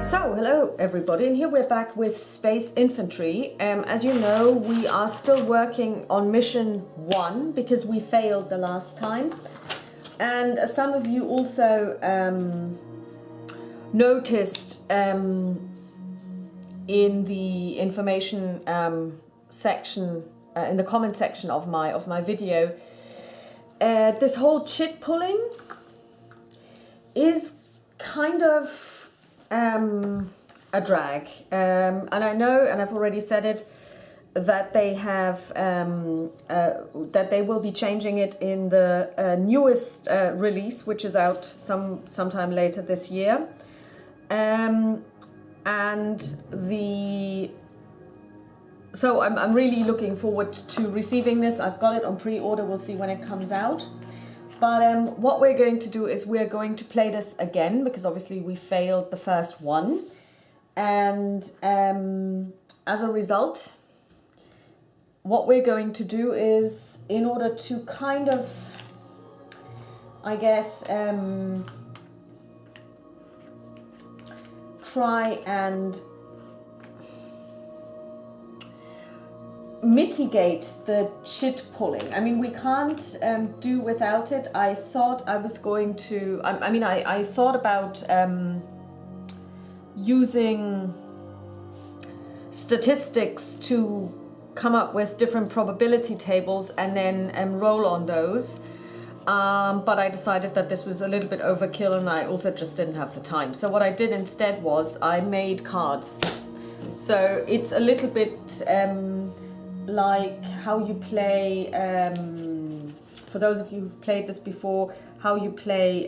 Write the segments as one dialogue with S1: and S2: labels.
S1: So, hello everybody, and here we're back with Space Infantry. As you know, we are still working on mission 1 because we failed the last time. And some of you also noticed in the information section, in the comment section of my video, this whole chit pulling is kind of a drag, and I know, and I've already said it, that they have that they will be changing it in the newest release, which is out sometime later this year, and so I'm really looking forward to receiving this. I've got it on pre-order. We'll see when it comes out. But what we're going to do is we're going to play this again, because obviously we failed the first one. And as a result, what we're going to do is, in order to kind of, I guess, try and mitigate the chit pulling. I mean, we can't do without it. I thought I was going to, I thought about using statistics to come up with different probability tables and then roll on those. But I decided that this was a little bit overkill, and I also just didn't have the time. So what I did instead was I made cards. So it's a little bit like how you play, for those of you who've played this before, how you play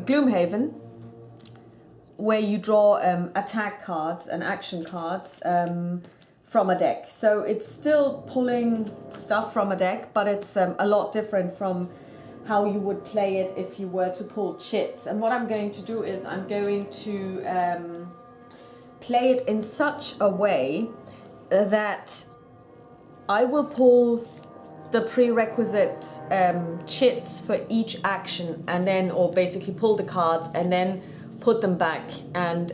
S1: Gloomhaven, where you draw attack cards and action cards from a deck. So it's still pulling stuff from a deck, but it's a lot different from how you would play it if you were to pull chits. And what I'm going to do is I'm going to play it in such a way that I will pull the prerequisite chits for each action, and then, or basically pull the cards and then put them back, and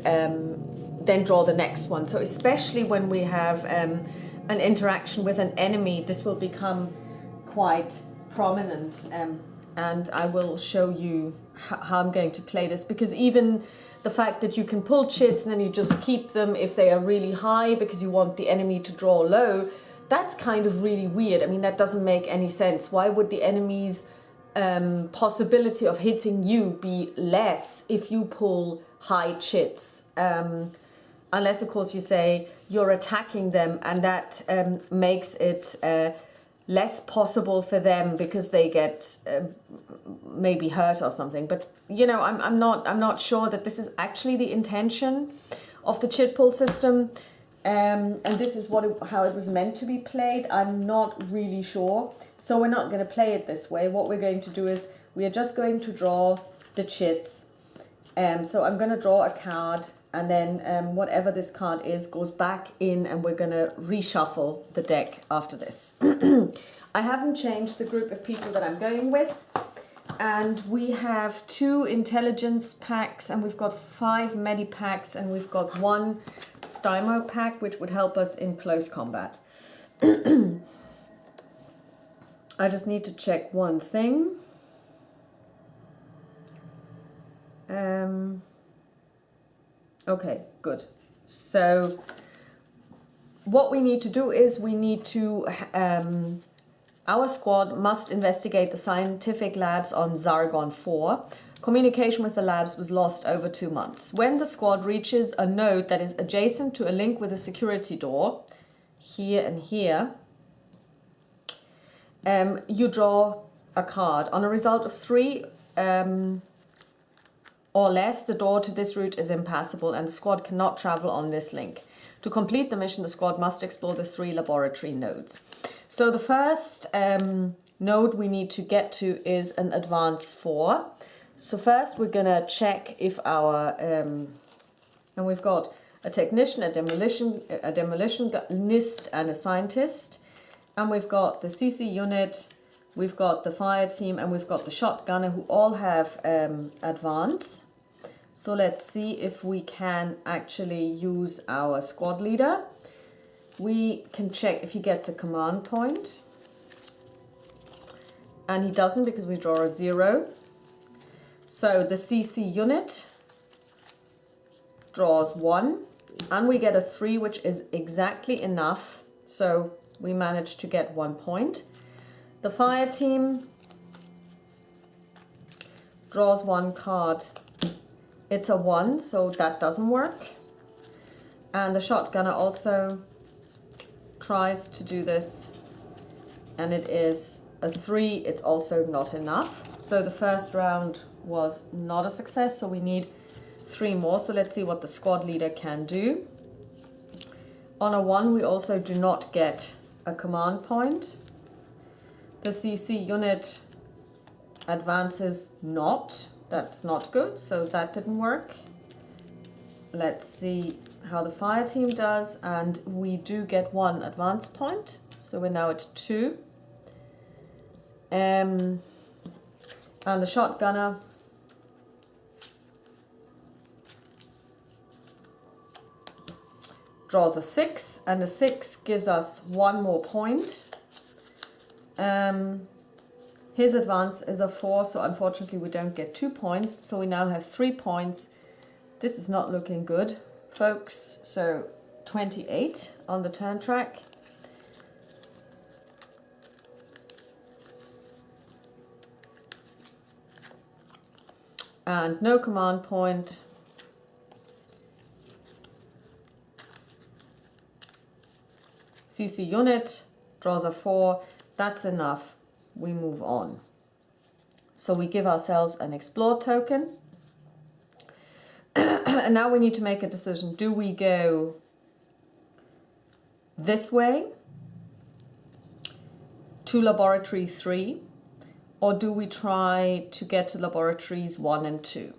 S1: then draw the next one. So especially when we have an interaction with an enemy, this will become quite prominent, and I will show you how I'm going to play this, because even the fact that you can pull chits and then you just keep them if they are really high because you want the enemy to draw low, that's kind of really weird. I mean, that doesn't make any sense. Why would the enemy's possibility of hitting you be less if you pull high chits? Unless, of course, you say you're attacking them, and that makes it less possible for them because they get maybe hurt or something. But you know, I'm not sure that this is actually the intention of the chit pull system, and this is how it was meant to be played. I'm not really sure, so we're not going to play it this way. What we're going to do is we are just going to draw the chits. So I'm going to draw a card, and then whatever this card is goes back in, and we're going to reshuffle the deck after this. I haven't changed the group of people that I'm going with, and we have 2 intelligence packs, and we've got 5 medi packs, and we've got 1 stymo pack, which would help us in close combat. I just need to check one thing. Okay, good. So what we need to do is we need to, our squad must investigate the scientific labs on Zargon 4. Communication with the labs was lost over 2 months. When the squad reaches a node that is adjacent to a link with a security door, here and here, you draw a card. On a result of 3 or less, the door to this route is impassable and the squad cannot travel on this link. To complete the mission, the squad must explore the 3 laboratory nodes. So the first node we need to get to is an advance 4. So first we're going to check if our, and we've got a technician, a demolitionist and a scientist. And we've got the CC unit, we've got the fire team, and we've got the shotgunner who all have advance. So let's see if we can actually use our squad leader. We can check if he gets a command point. And he doesn't because we draw a 0. So the CC unit draws 1. And we get a 3, which is exactly enough. So we managed to get 1 point. The fire team draws 1 card. It's a 1, so that doesn't work. And the shotgunner also tries to do this, and it is a 3. It's also not enough. So the first round was not a success, so we need 3 more. So let's see what the squad leader can do. On a 1, we also do not get a command point. The CC unit advances not. That's not good, so that didn't work. Let's see how the fire team does, and we do get 1 advance point. So we're now at 2. And the shotgunner draws a 6, and a 6 gives us 1 more point. His advance is a 4, so unfortunately we don't get 2 points. So we now have 3 points. This is not looking good, folks. So 28 on the turn track. And no command point. CC unit draws a 4. That's enough. We move on. So we give ourselves an explore token. And now we need to make a decision. Do we go this way to laboratory 3, or do we try to get to laboratories 1 and 2?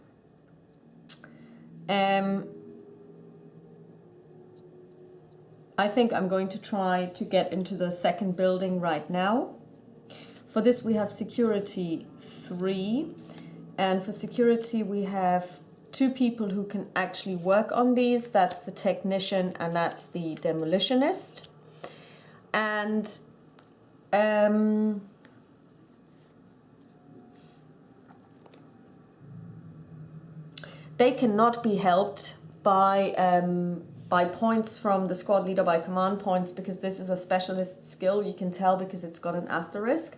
S1: I think I'm going to try to get into the second building right now. For this we have security 3, and for security we have 2 people who can actually work on these. That's the technician and that's the demolitionist. And they cannot be helped by points from the squad leader, by command points, because this is a specialist skill. You can tell because it's got an asterisk.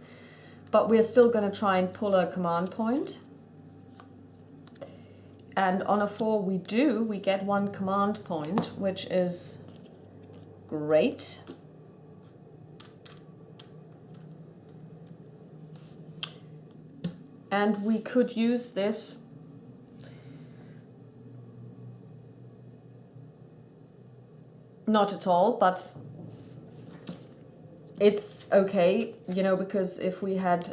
S1: But we're still going to try and pull a command point. And on a 4 we do. We get 1 command point, which is great. And we could use this not at all, but it's okay, you know, because if we had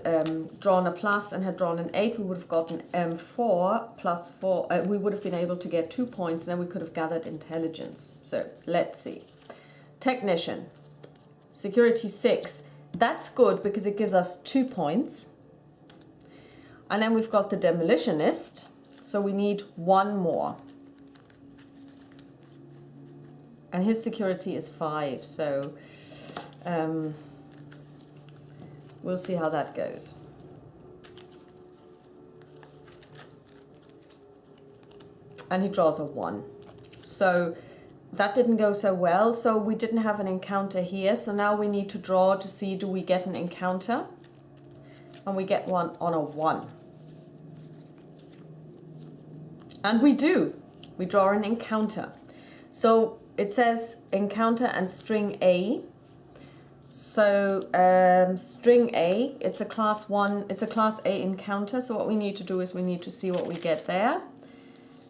S1: drawn a plus and had drawn an 8, we would have gotten 4 plus 4. We would have been able to get 2 points, and then we could have gathered intelligence. So let's see. Technician, security 6. That's good because it gives us 2 points. And then we've got the demolitionist, so we need 1 more. And his security is 5, so we'll see how that goes. And he draws a 1. So that didn't go so well, so we didn't have an encounter here. So now we need to draw to see, do we get an encounter? And we get one on a 1. And we do. We draw an encounter. So it says encounter and string A. So string A, it's a class 1, it's a class A encounter. So what we need to do is we need to see what we get there.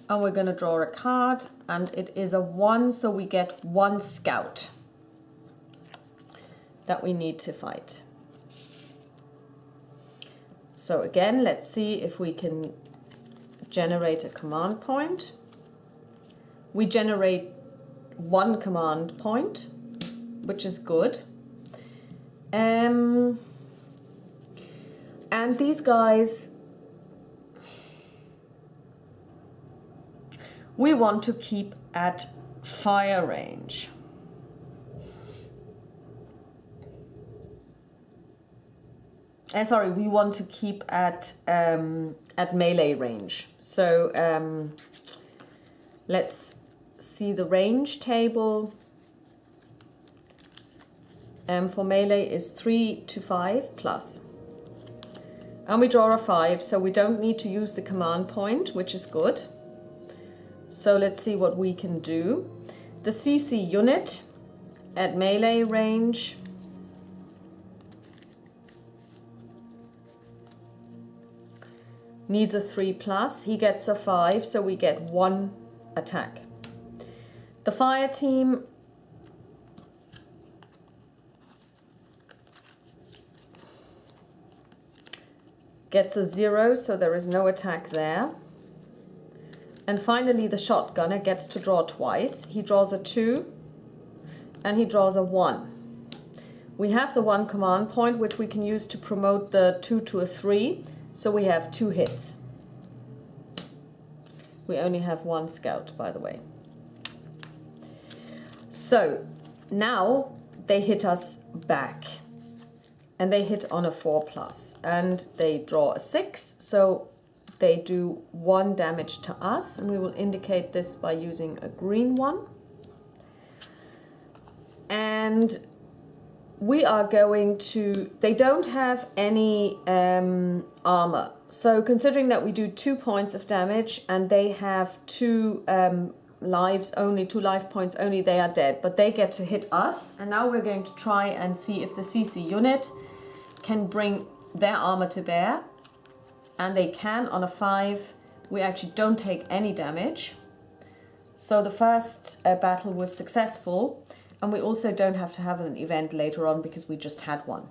S1: And we're going to draw a card, and it is a 1, so we get 1 scout that we need to fight. So again, let's see if we can generate a command point. We generate 1 command point, which is good. And these guys, we want to keep at fire range. Sorry, we want to keep at melee range. So let's see the range table. For melee is 3 to 5 plus. And we draw a 5, so we don't need to use the command point, which is good. So let's see what we can do. The CC unit at melee range needs a 3 plus. He gets a 5, so we get 1 attack. The fire team gets a 0, so there is no attack there. And finally the shotgunner gets to draw twice. He draws a 2 and he draws a 1. We have the 1 command point, which we can use to promote the 2 to a 3, so we have 2 hits. We only have 1 scout, by the way. So now they hit us back. And they hit on a 4 plus, and they draw a 6, so they do 1 damage to us, and we will indicate this by using a green one. And we are going to, they don't have any armor, so considering that we do 2 points of damage and they have 2 lives only, 2 life points only, they are dead, but they get to hit us. And now we're going to try and see if the CC unit can bring their armor to bear, and they can. On a 5 we actually don't take any damage, so the first battle was successful, and we also don't have to have an event later on because we just had one.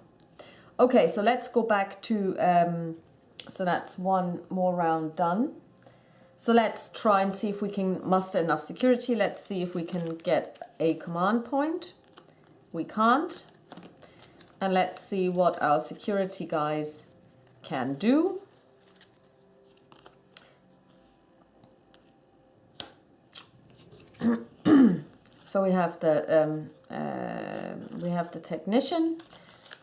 S1: Okay, so let's go back to so that's 1 more round done. So let's try and see if we can muster enough security. Let's see if we can get a command point. We can't. And let's see what our security guys can do. So we have the technician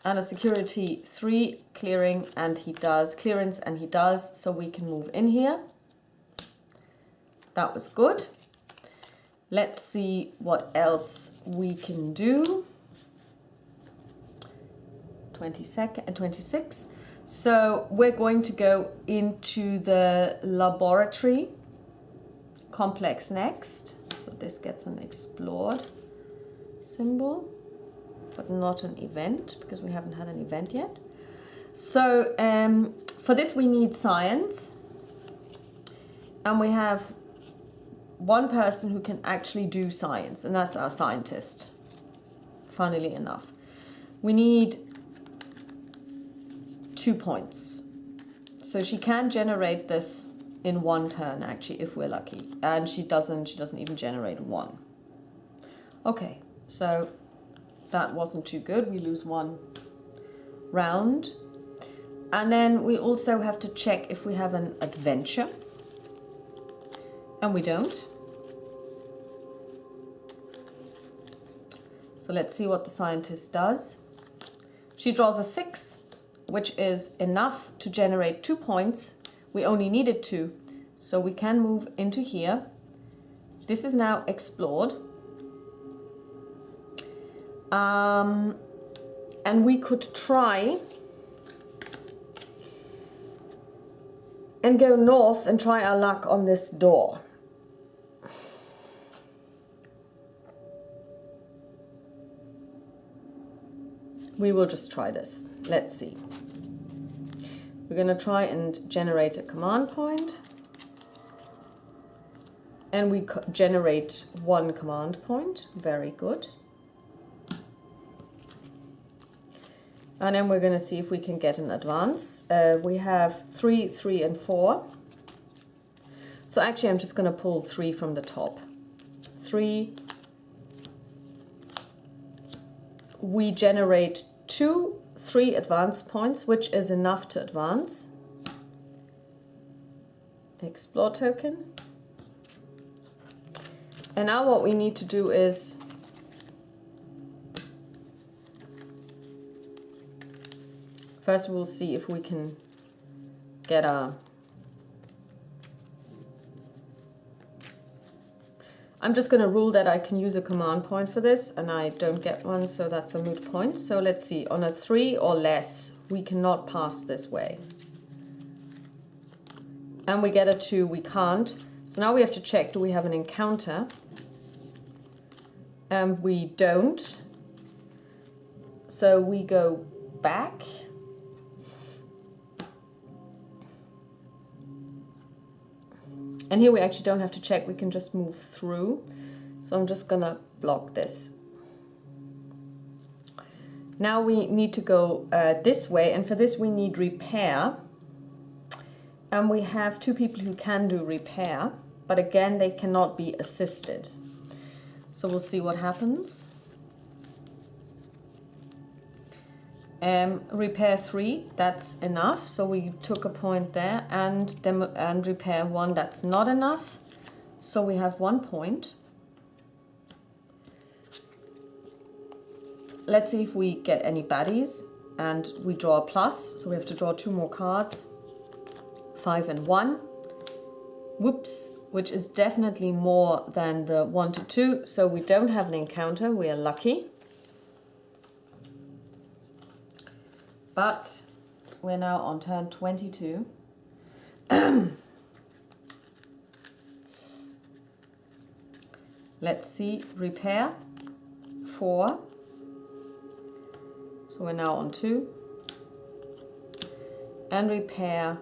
S1: and a security 3 clearing, and he does clearance, and he does, so we can move in here. That was good. Let's see what else we can do. 26. So we're going to go into the laboratory complex next. So this gets an explored symbol, but not an event because we haven't had an event yet. So for this we need science, and we have 1 person who can actually do science, and that's our scientist, funnily enough. We need 2 points. So she can generate this in 1 turn, actually, if we're lucky. And she doesn't even generate 1. Okay, so that wasn't too good. We lose 1 round. And then we also have to check if we have an adventure. And we don't. So let's see what the scientist does. She draws a 6, which is enough to generate 2 points. We only needed 2, so we can move into here. This is now explored. And we could try and go north and try our luck on this door. We will just try this. Let's see. We're going to try and generate a command point. And we generate 1 command point. Very good. And then we're going to see if we can get an advance. We have 3, 3, and 4. So actually I'm just going to pull 3 from the top. 3. We generate 2 3 advance points, which is enough to advance. Explore token. And now what we need to do is first we'll see if we can get a... I'm just going to rule that I can use a command point for this, and I don't get one, so that's a moot point. So let's see, on a 3 or less, we cannot pass this way. And we get a 2, we can't. So now we have to check, do we have an encounter? And we don't. So we go back. And here we actually don't have to check, we can just move through. So I'm just gonna block this. Now we need to go this way, and for this we need repair. And we have 2 people who can do repair, but again they cannot be assisted. So we'll see what happens. Repair 3, that's enough. So we took a point there, and repair 1, that's not enough. So we have 1 point. Let's see if we get any baddies, and we draw a plus. So we have to draw 2 more cards. 5 and 1. Whoops, which is definitely more than the 1 to 2. So we don't have an encounter, we are lucky. But we're now on turn 22. Let's see, repair 4. So we're now on 2. And repair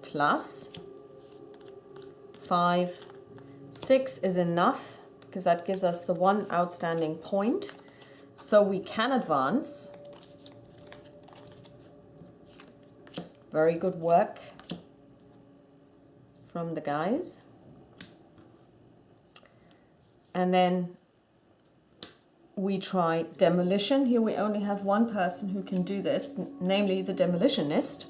S1: plus 5. 6 is enough because that gives us the 1 outstanding point. So we can advance. Very good work from the guys. And then we try demolition. Here we only have 1 person who can do this, namely the demolitionist.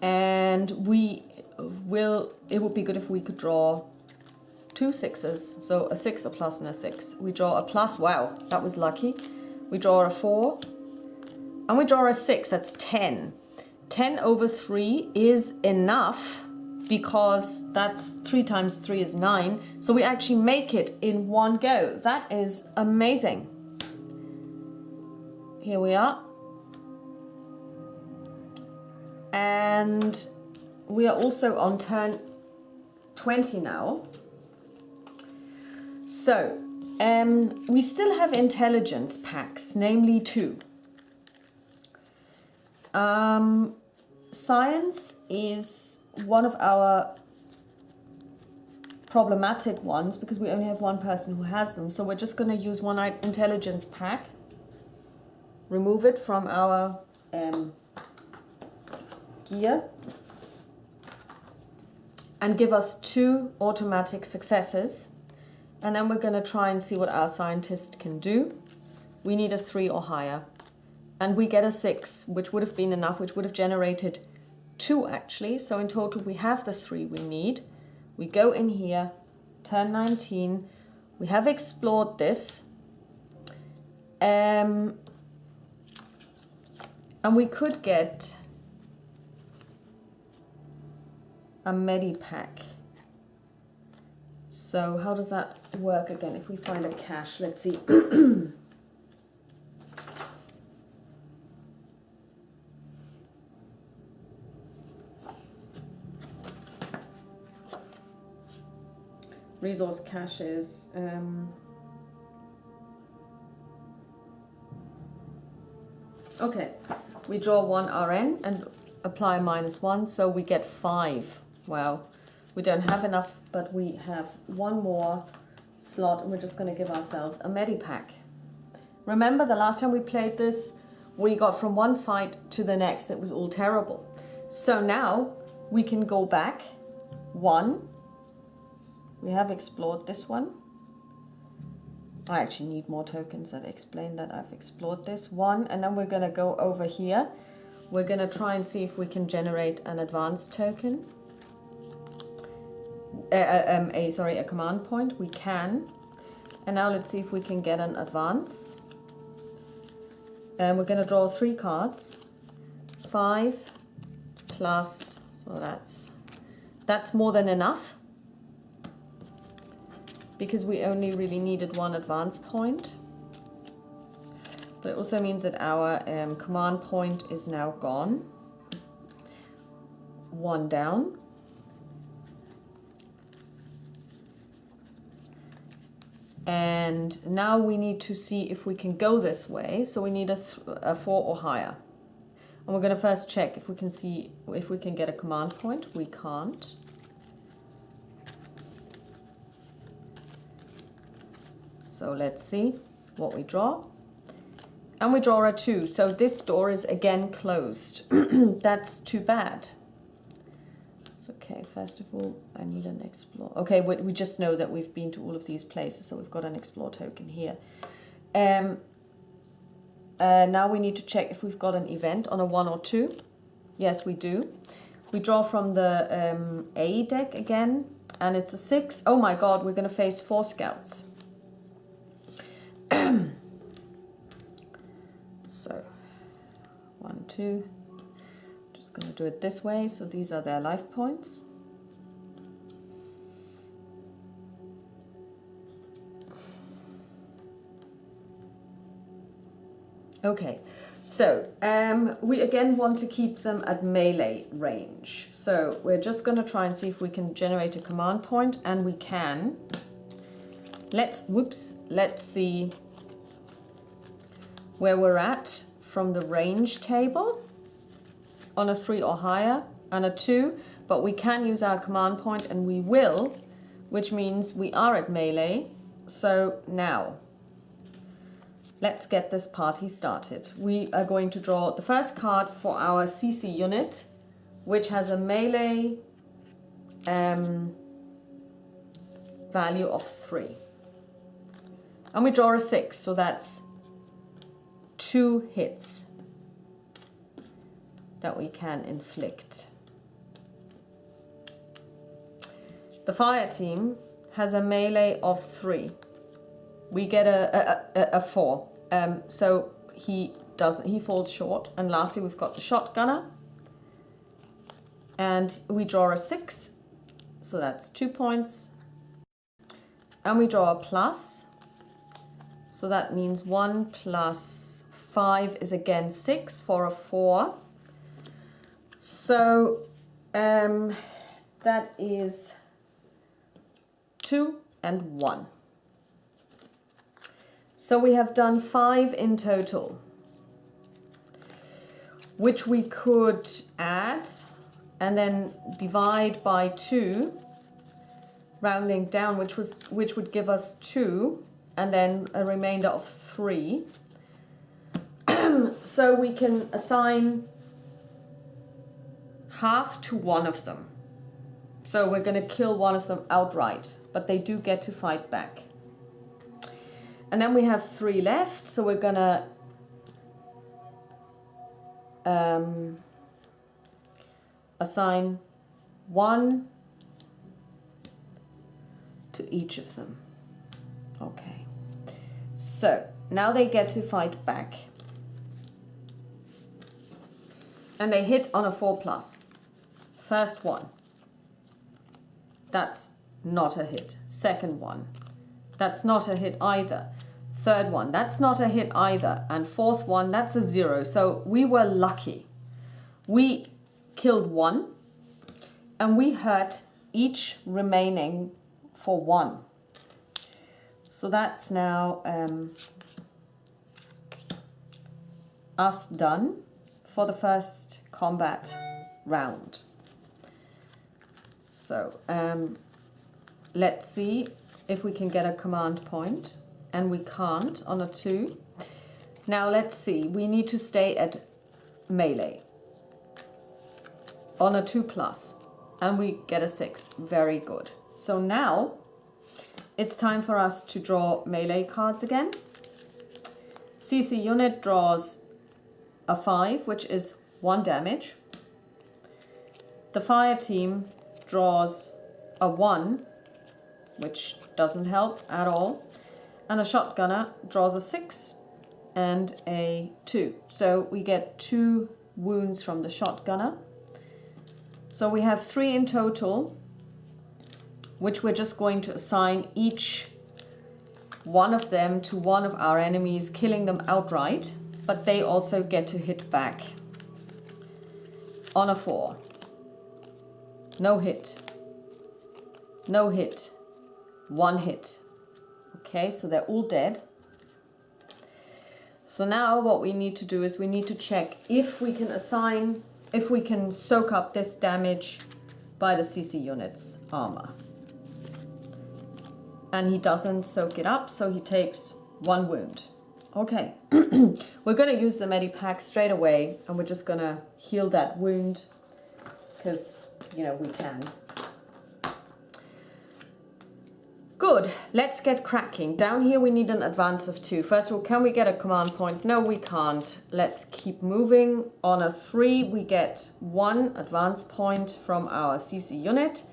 S1: And it would be good if we could draw 2 6s. So a 6, a plus, and a 6. We draw a plus, wow, that was lucky. We draw a 4, and we draw a 6, that's 10. 10 over 3 is enough because that's 3 times 3 is 9. So we actually make it in 1 go. That is amazing. Here we are. And we are also on turn 20 now. So we still have intelligence packs, namely 2. Science is one of our problematic ones because we only have 1 person who has them. So we're just going to use 1 intelligence pack, remove it from our gear, and give us 2 automatic successes. And then we're going to try and see what our scientist can do. We need a 3 or higher. And we get a 6, which would have been enough, which would have generated 2 actually. So in total we have the 3 we need. We go in here, turn 19. We have explored this. And we could get a Medipack. So how does that work again? If we find a cache, let's see. Resource caches. Okay, we draw 1 RN and apply -1, so we get 5. Wow, we don't have enough, but we have 1 more slot, and we're just going to give ourselves a Medipack. Remember the last time we played this, we got from 1 fight to the next. It was all terrible. So now we can go back 1. We have explored this one. I actually need more tokens that explain that I've explored this. 1, and then we're going to go over here. We're going to try and see if we can generate an advanced token. A command point. We can. And now let's see if we can get an advance. And we're going to draw 3 cards. 5 plus, so that's more than enough. Because we only really needed 1 advance point. But it also means that our command point is now gone. 1 down. And now we need to see if we can go this way. So we need a 4 or higher. And we're going to first check if we can see if we can get a command point. We can't. So let's see what we draw. And we draw a 2. So this door is again closed. That's too bad. So, okay, first of all, I need an explore. Okay, we just know that we've been to all of these places, so we've got an explore token here. Now we need to check if we've got an event on a 1 or 2. Yes, we do. We draw from the A deck again, and it's a 6. Oh my god, we're going to face 4 scouts. So, 1, 2. Just going to do it this way. So these are their life points. Okay, so we again want to keep them at melee range. So we're just going to try and see if we can generate a command point, and we can. Let's see where we're at from the range table on a 3 or higher and a 2, but we can use our command point, and we will, which means we are at melee. So now let's get this party started. We are going to draw the first card for our CC unit, which has a melee value of 3. And we draw a 6, so that's 2 hits that we can inflict. The fire team has a melee of 3. We get a 4. So he falls short. And lastly, we've got the shotgunner. And we draw a 6. So that's 2 points. And we draw a plus. So that means 1 plus 5 is again 6 for a 4. So that is 2 and 1. So we have done 5 in total, which we could add and then divide by 2, rounding down, which would give us 2, and then a remainder of 3. So we can assign half to one of them. So we're going to kill one of them outright, but they do get to fight back. And then we have 3 left, so we're going to assign 1 to each of them. Okay. So now they get to fight back. And they hit on a 4+. First one. That's not a hit. Second one. That's not a hit either. Third one. That's not a hit either. And fourth one, that's a 0. So we were lucky. We killed 1. And we hurt each remaining for 1. So that's now us done for the first combat round. So let's see if we can get a command point, and we can't on a 2. Now let's see, we need to stay at melee on a 2+, and we get a 6. Very good. So now it's time for us to draw melee cards again. CC unit draws a 5, which is 1 damage. The fire team draws a 1, which doesn't help at all. And the shotgunner draws a 6 and a 2. So we get 2 wounds from the shotgunner. So we have 3 in total, which we're just going to assign each one of them to one of our enemies, killing them outright, but they also get to hit back. On a 4. No hit. No hit. 1 hit. Okay, so they're all dead. So now what we need to do is we need to check if we can assign, if we can soak up this damage by the CC unit's armor. And he doesn't soak it up, so he takes 1 wound. Okay, we're going to use the Medipack straight away, and we're just going to heal that wound, because, you know, we can. Good, let's get cracking. Down here we need an advance of 2. First of all, can we get a command point? No, we can't. Let's keep moving. On a 3, we get 1 advance point from our CC unit.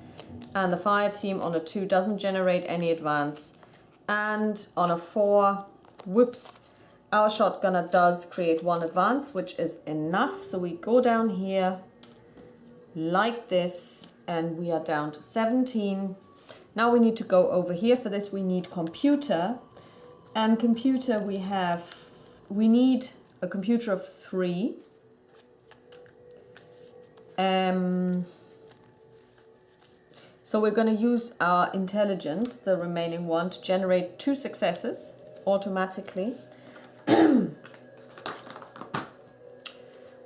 S1: And the fire team on a 2 doesn't generate any advance. And on a 4, whoops, our shotgunner does create 1 advance, which is enough. So we go down here like this, and we are down to 17. Now we need to go over here. For this we need computer. And computer we need a computer of 3. So we're going to use our intelligence, the remaining one, to generate 2 successes automatically. We're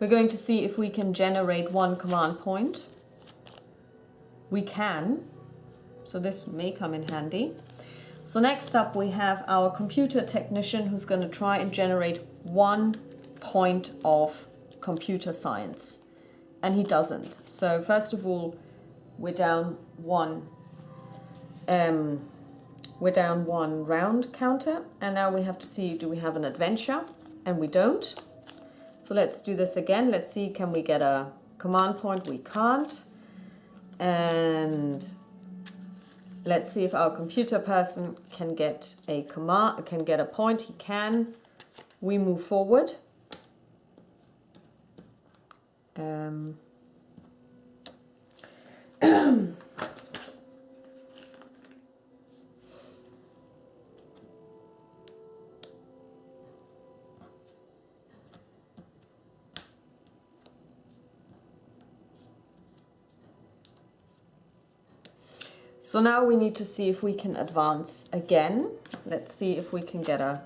S1: going to see if we can generate 1 command point. We can, so this may come in handy. So next up we have our computer technician, who's going to try and generate 1 point of computer science. And he doesn't. So first of all, we're down 1. We're down 1 round counter, and now we have to see, do we have an adventure? And we don't. So let's do this again. Let's see, can we get a command point? We can't. And let's see if our computer person can get a command, can get a point. He can. We move forward. So now we need to see if we can advance again. Let's see if we can get a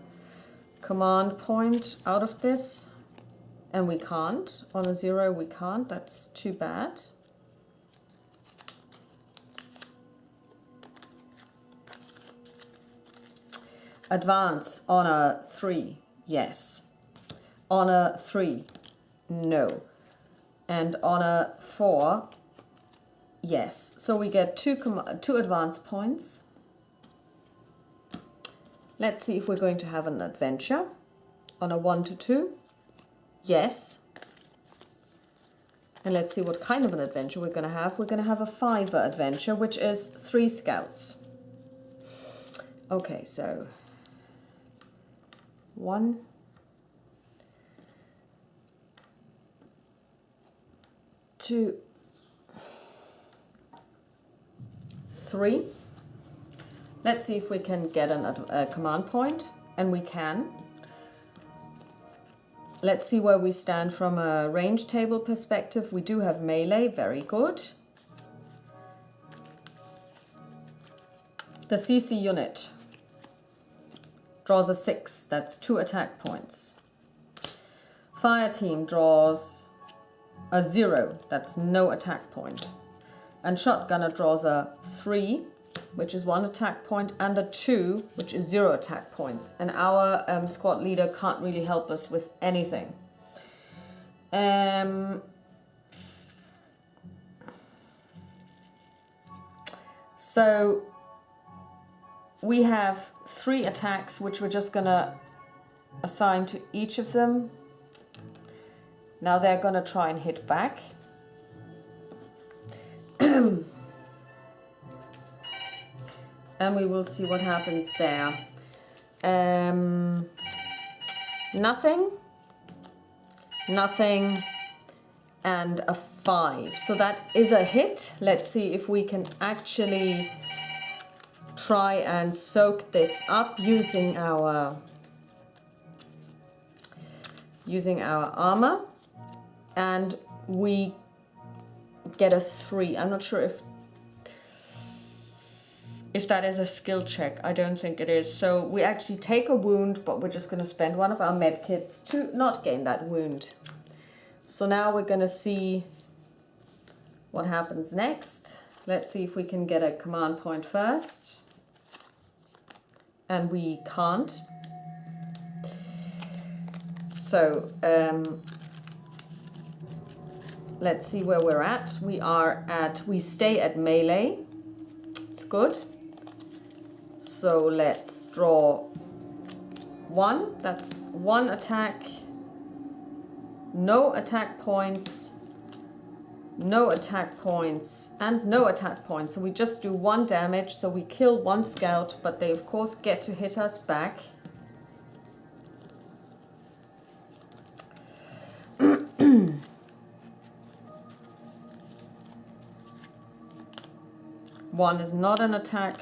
S1: command point out of this. And we can't. On a 0 we can't. That's too bad. Advance on a 3, yes. On a 3, no. And on a 4, yes. So we get 2 advance points. Let's see if we're going to have an adventure. On a 1 to 2, yes. And let's see what kind of an adventure we're going to have. We're going to have a 5er adventure, which is 3 scouts. Okay, so 1, 2, 3. Let's see if we can get a command point, and we can. Let's see where we stand from a range table perspective. We do have melee, very good. The CC unit draws a 6, that's 2 attack points. Fire team draws a 0, that's no attack point. And shotgunner draws a 3, which is 1 attack point, and a 2, which is 0 attack points. And our squad leader can't really help us with anything. So we have 3 attacks, which we're just gonna assign to each of them. Now they're gonna try and hit back. And we will see what happens there. Nothing, nothing, and a 5. So that is a hit. Let's see if we can actually try and soak this up using our armor. And we get a 3. I'm not sure if that is a skill check. I don't think it is. So we actually take a wound, but we're just going to spend one of our medkits to not gain that wound. So now we're going to see what happens next. Let's see if we can get a command point first. And we can't. So let's see where we're at. We stay at melee. It's good. So let's draw 1. That's 1 attack. No attack points. No attack points. And no attack points. So we just do 1 damage. So we kill 1 scout, but they of course get to hit us back. One is not an attack,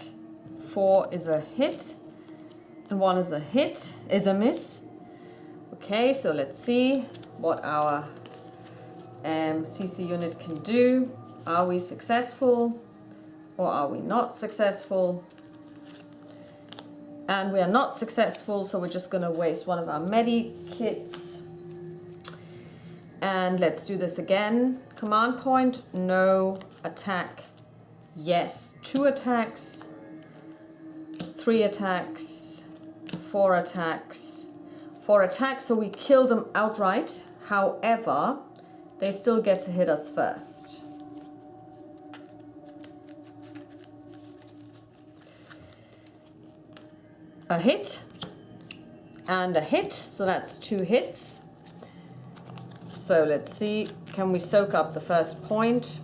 S1: 4 is a hit, and 1 is a miss. Okay, so let's see what our CC unit can do. Are we successful or are we not successful? And we are not successful, so we're just going to waste one of our medikits. And let's do this again. Command point, no. Attack, yes. 2 attacks, 3 attacks, 4 attacks. 4 attacks, so we kill them outright. However, they still get to hit us first. A hit and a hit, so that's 2 hits. So let's see, can we soak up the first point?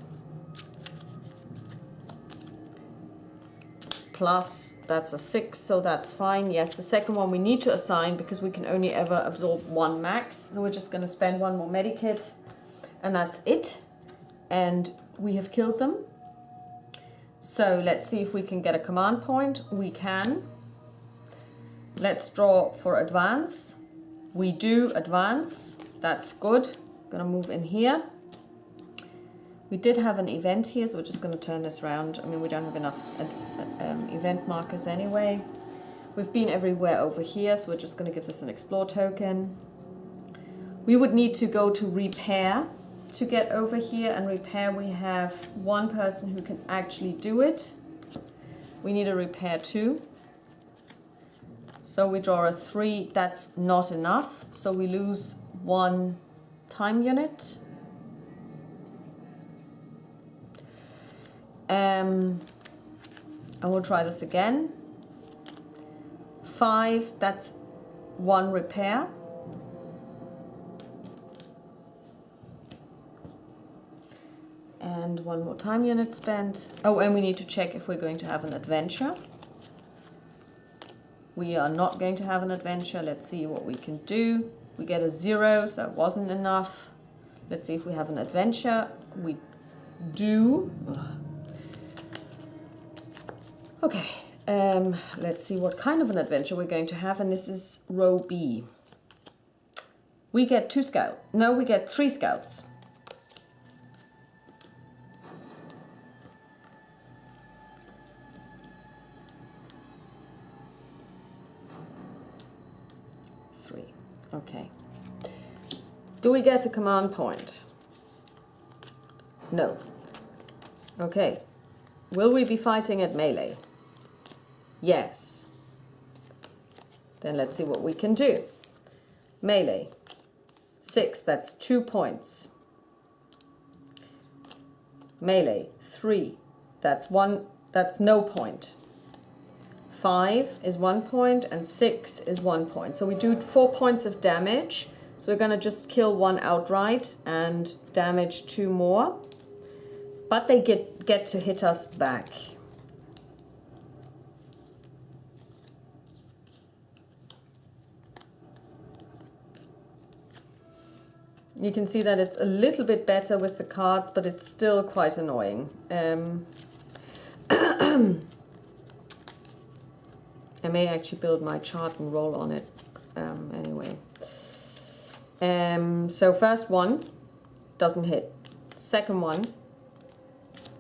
S1: Plus, that's a 6, so that's fine. Yes, the second one we need to assign because we can only ever absorb 1 max. So we're just going to spend 1 more medikit, and that's it. And we have killed them. So let's see if we can get a command point. We can. Let's draw for advance. We do advance. That's good. Gonna move in here. We did have an event here, so we're just going to turn this around. I mean, we don't have enough event markers anyway. We've been everywhere over here, so we're just going to give this an explore token. We would need to go to repair to get over here, and repair we have 1 person who can actually do it. We need a repair 2. So we draw a 3. That's not enough, so we lose 1 time unit. And we'll try this again. 5, that's 1 repair. And 1 more time unit spent. Oh, and we need to check if we're going to have an adventure. We are not going to have an adventure. Let's see what we can do. We get a 0, so it wasn't enough. Let's see if we have an adventure. We do. Okay, let's see what kind of an adventure we're going to have, and this is row B. We get 2 scouts. No, we get 3 scouts. Okay. Do we get a command point? No. Okay. Will we be fighting at melee? Yes. Then let's see what we can do. Melee. 6, that's 2 points. Melee. 3, that's 1, that's no point. 5 is 1 point, and 6 is 1 point. So we do 4 points of damage. So we're going to just kill one outright and damage 2 more. But they get to hit us back. You can see that it's a little bit better with the cards, but it's still quite annoying. I may actually build my chart and roll on it anyway. So first one doesn't hit. Second one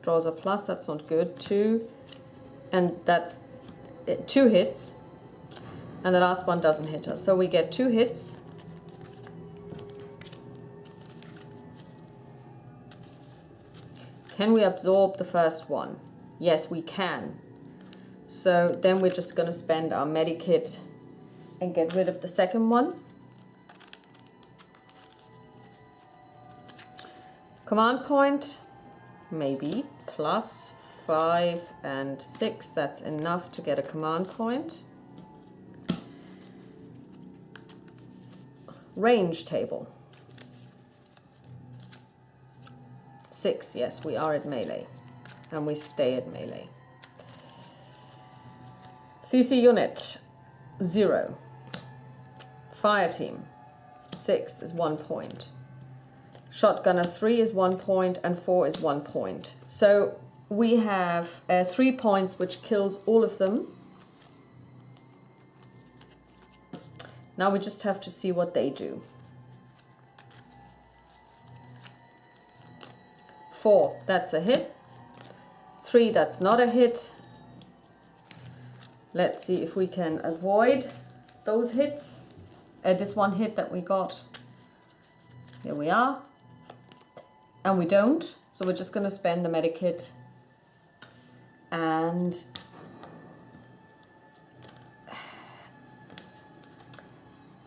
S1: draws a plus, that's not good. 2, and that's 2 hits. And the last one doesn't hit us. So we get 2 hits. Can we absorb the first one? Yes, we can. So then we're just going to spend our medikit and get rid of the second one. Command point, maybe, plus 5 and 6. That's enough to get a command point. Range table. 6, yes, we are at melee, and we stay at melee. CC unit, 0. Fire team, 6 is 1 point. Shotgunner, 3 is 1 point, and 4 is 1 point. So we have 3 points, which kills all of them. Now we just have to see what they do. 4, that's a hit. 3, that's not a hit. Let's see if we can avoid those hits. This one hit that we got. Here we are. And we don't. So we're just going to spend the medikit. And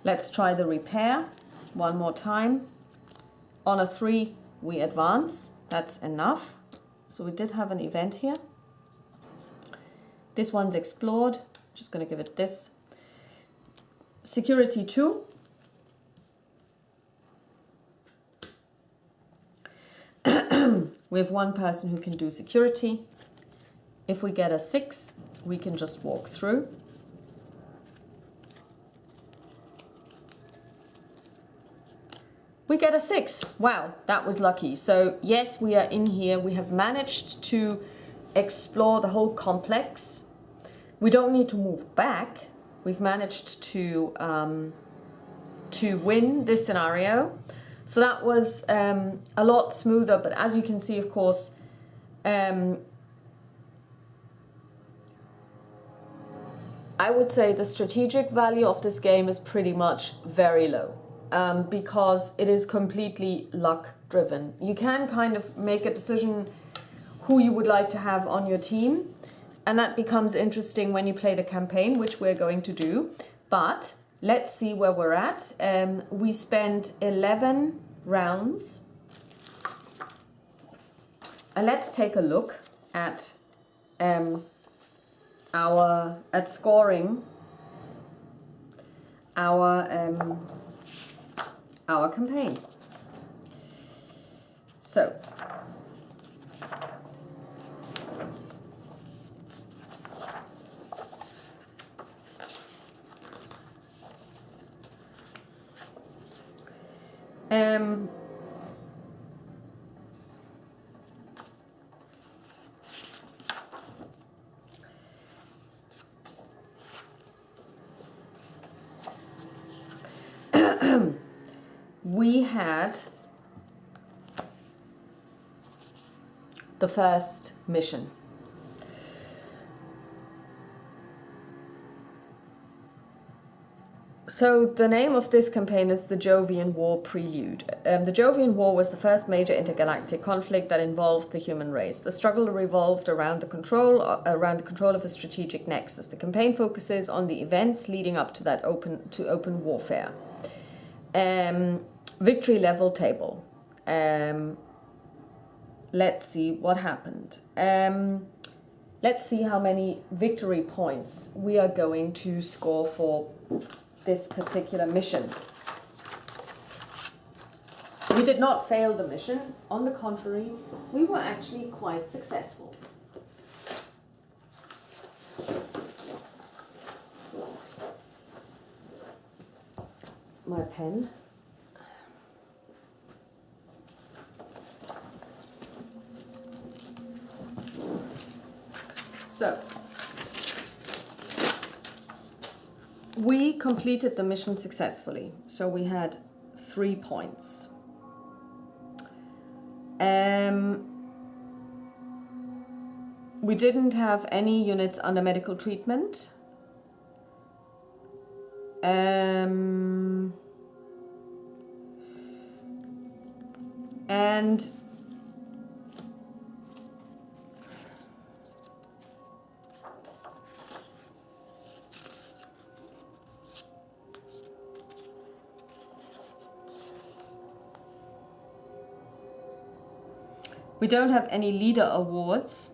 S1: let's try the repair one more time. On a 3, we advance. That's enough. So we did have an event here. This one's explored. Just going to give it this. Security 2. We have 1 person who can do security. If we get a 6, we can just walk through. We get a 6. Wow, that was lucky. So yes, we are in here. We have managed to explore the whole complex. We don't need to move back. We've managed to win this scenario. So that was a lot smoother. But as you can see, of course, I would say the strategic value of this game is pretty much very low. Because it is completely luck driven. You can kind of make a decision who you would like to have on your team, and that becomes interesting when you play the campaign, which we're going to do. But let's see where we're at. We spent 11 rounds, and let's take a look at scoring our campaign. So we had the first mission. So the name of this campaign is the Jovian War Prelude. The Jovian War was the first major intergalactic conflict that involved the human race. The struggle revolved around the control of a strategic nexus. The campaign focuses on the events leading up to that open warfare. Victory level table. Let's see what happened. let's see how many victory points we are going to score for this particular mission. We did not fail the mission. On the contrary, we were actually quite successful. My pen. So, we completed the mission successfully. So we had 3 points. We didn't have any units under medical treatment. And we don't have any leader awards.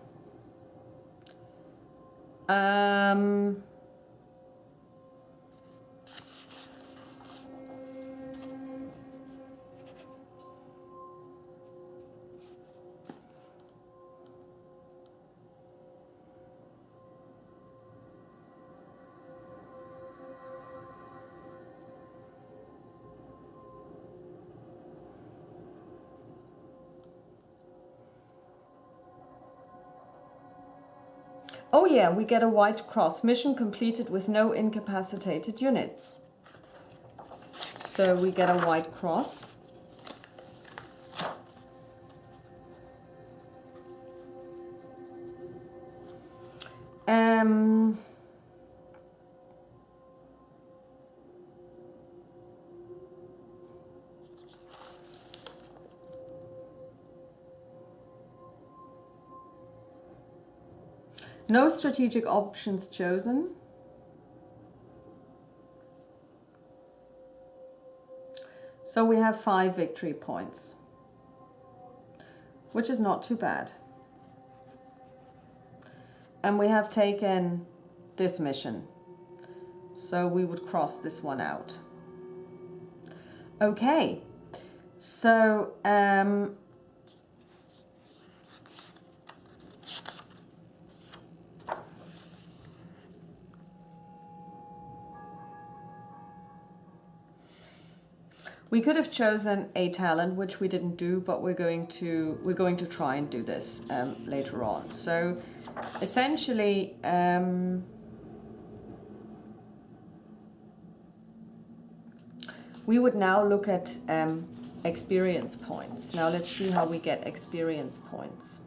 S1: Oh yeah, we get a white cross. Mission completed with no incapacitated units. So we get a white cross. No strategic options chosen. So we have 5 victory points, which is not too bad. And we have taken this mission, so we would cross this one out. Okay, so we could have chosen a talent, which we didn't do, but we're going to try and do this later on. So essentially, we would now look at experience points. Now let's see how we get experience points.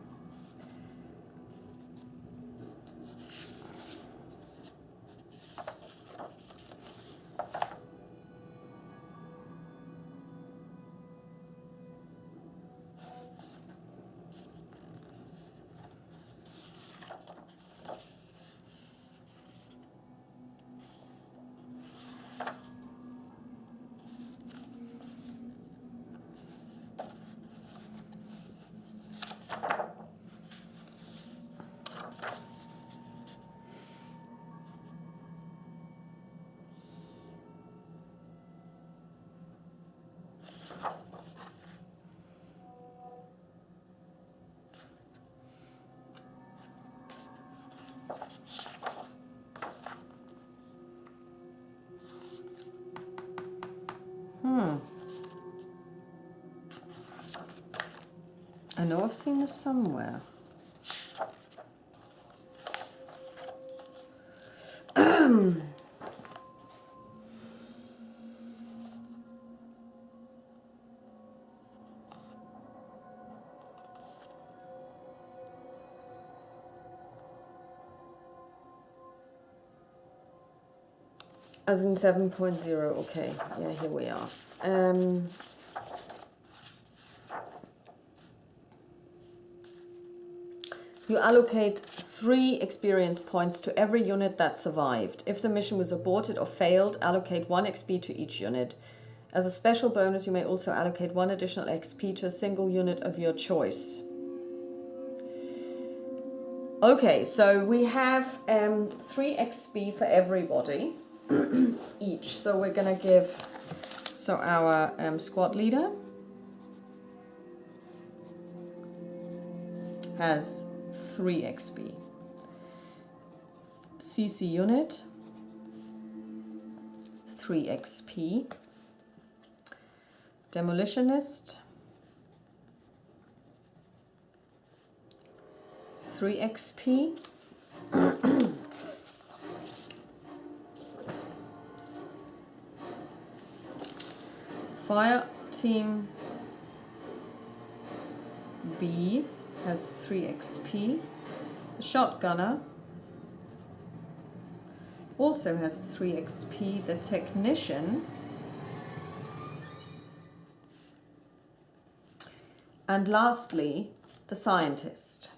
S1: I know I've seen this somewhere. As in 7.0, okay. Yeah, here we are. You allocate 3 experience points to every unit that survived. If the mission was aborted or failed, allocate 1 XP to each unit. As a special bonus, you may also allocate 1 additional XP to a single unit of your choice. Okay, so we have 3 XP for everybody each. So we're gonna give, so our squad leader has 3 XP. CC unit, 3 XP. Demolitionist, 3 XP. Fire team B has 3 XP. The shotgunner also has 3 XP. The technician, and lastly, the scientist.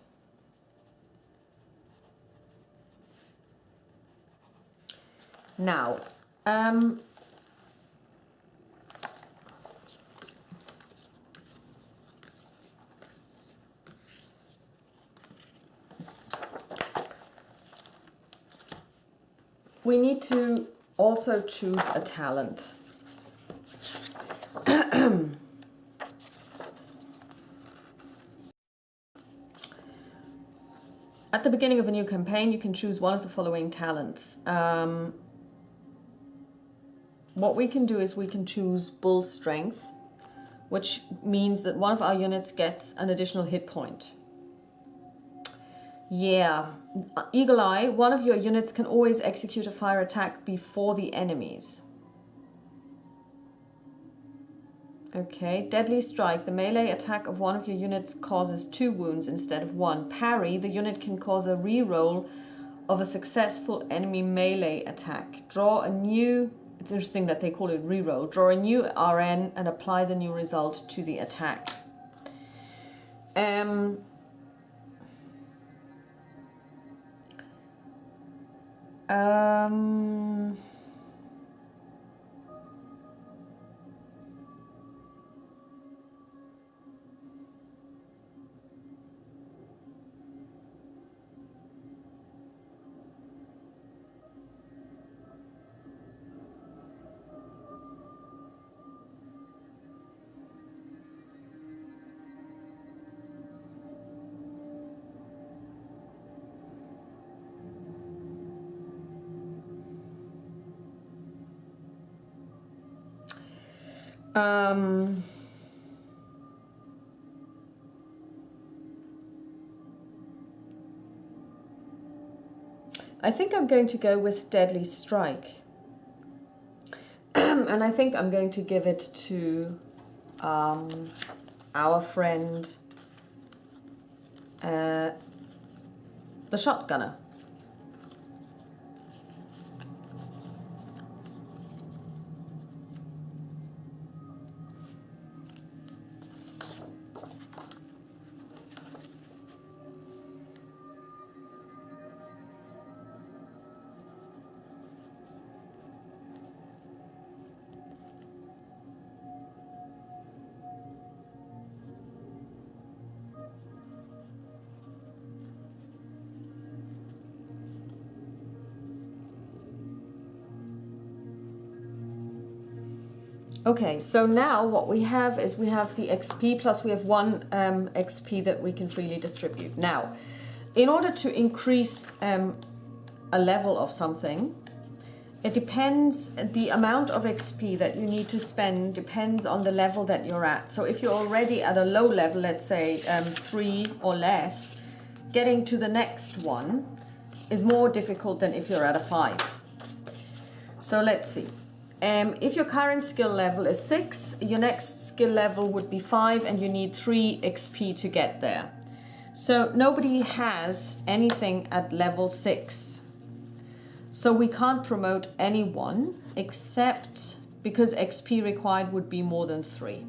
S1: Now, we need to also choose a talent. At the beginning of a new campaign, you can choose one of the following talents. What we can do is we can choose Bull Strength, which means that one of our units gets an additional hit point. Yeah, Eagle Eye, one of your units can always execute a fire attack before the enemies. Okay, Deadly Strike. The melee attack of one of your units causes 2 wounds instead of 1. Parry. The unit can cause a reroll of a successful enemy melee attack. Draw a new... It's interesting that they call it reroll. Draw a new RN and apply the new result to the attack. I think I'm going to go with Deadly Strike. And I think I'm going to give it to our friend, the shotgunner. Okay, so now what we have is we have the XP plus we have 1 XP that we can freely distribute. Now, in order to increase a level of something, it depends, the amount of XP that you need to spend depends on the level that you're at. So if you're already at a low level, let's say 3 or less, getting to the next one is more difficult than if you're at a 5. So let's see. If your current skill level is 6, your next skill level would be 5 and you need 3 XP to get there. So nobody has anything at level 6. So we can't promote anyone except because XP required would be more than 3.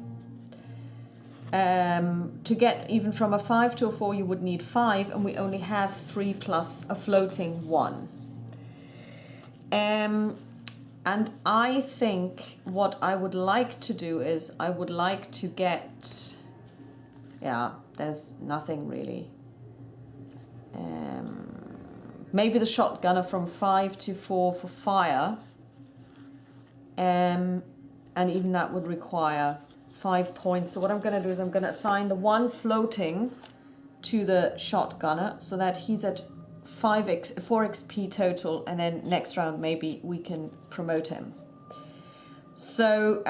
S1: To get even from a 5 to a 4 you would need 5 and we only have 3 plus a floating 1. And I think what I would like to do is I would like to get, yeah, there's nothing really. Maybe the shotgunner from 5 to 4 for fire. And even that would require 5 points. So what I'm going to do is I'm going to assign the one floating to the shotgunner so that he's at 4 XP total, and then next round maybe we can promote him. So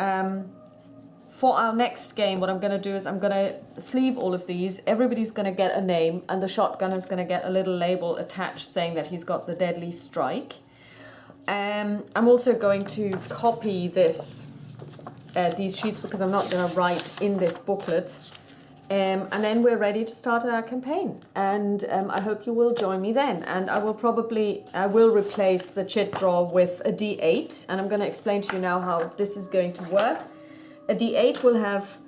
S1: for our next game, what I'm going to do is I'm going to sleeve all of these. Everybody's going to get a name, and the shotgunner is going to get a little label attached saying that he's got the deadly strike. I'm also going to copy these sheets because I'm not going to write in this booklet. And then we're ready to start our campaign. And I hope you will join me then. And I will replace the chit draw with a D8. And I'm going to explain to you now how this is going to work. A D8 will have